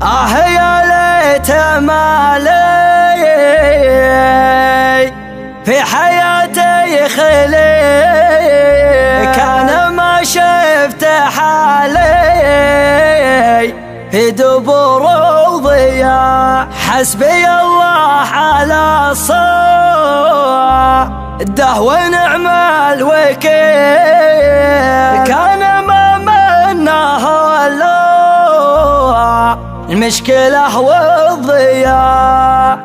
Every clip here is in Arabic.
يا ليت مالي في حياتي خلي، كان ما شفت حالي في دبور وضياع. حسبي الله على الصاده ونعم الوكيل، كان ما منه الا المشكلة والضياع.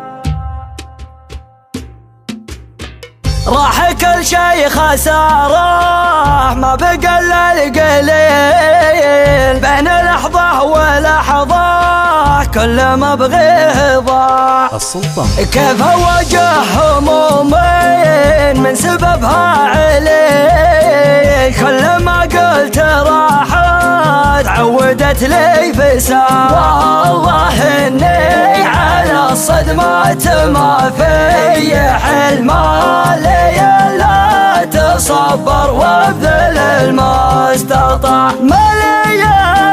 راح كل شي خسارة ما بقى الا القليل، بين لحظة ولحظة كل ما بغيه ضاع. السلطان كيف اواجه همومين من سببها علي، كل ما قلت راحت عودت لي فساد. والله اني على الصدمات ما في حل، مالي الا تصبر وابذل المستطاع، مالي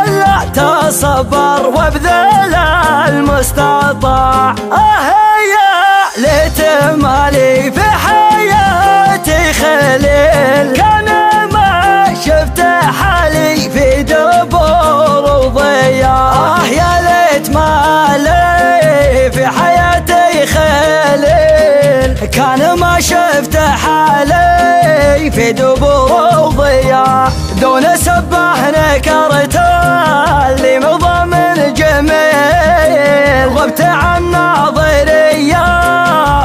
الا تصبر وابذل المستطاع. يا ليت مالي في حياتي خليل، كان ما شفت حالي في دبور وضياع. يا ليت مالي في حياتي خليل، كان ما شفت حالي في دبور وضياع. دون سبه نكرته اللي مضى من جميل، غبت عن ناظري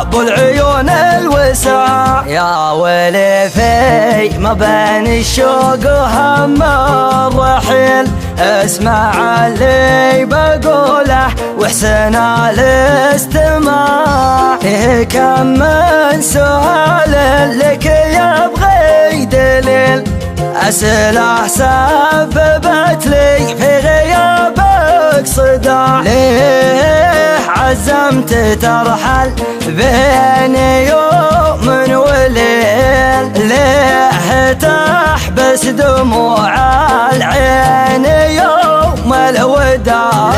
ابو العيون الوسع. يا ويلي في ما بين الشوق وهم الرحيل، اسمع اللي بقوله واحسن الاستماع. فيه كم من سؤال لك يبغي دليل، أسئلة سببت لي في غيابك صداع. ليه عزمت ترحل بيني يوم وليل، ليه تحبس دموع العين يوم الوداع،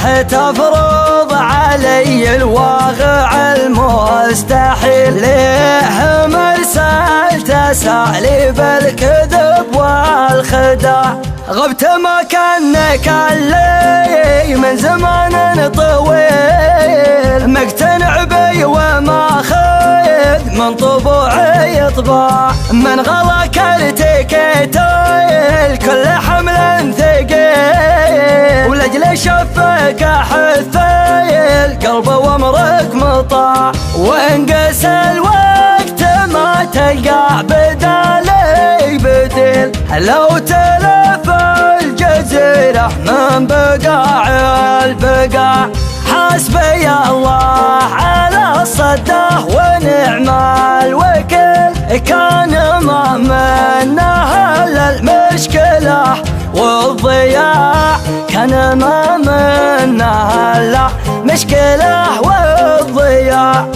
ليه تفرض علي الواقع المستحيل، ليه مرسل تساليب الكذب والخداع. غبت مكانك اللي من زمان طويل، مقتنع بي وما خذ من طبوعي طباع. من غلاك التكيتيل كل حمل ثقيل، ولأجل شفك حثيل قلب وامرك مطاع. وانقس الوقت ما تلقى بدالي بديل، لو تلف الجزيرة من بقاع البقاع. حسبي الله على الصده ونعم الوكيل، كان ما منه الا المشكلة والضياع، كان ما منه الا مشكلة والضياع.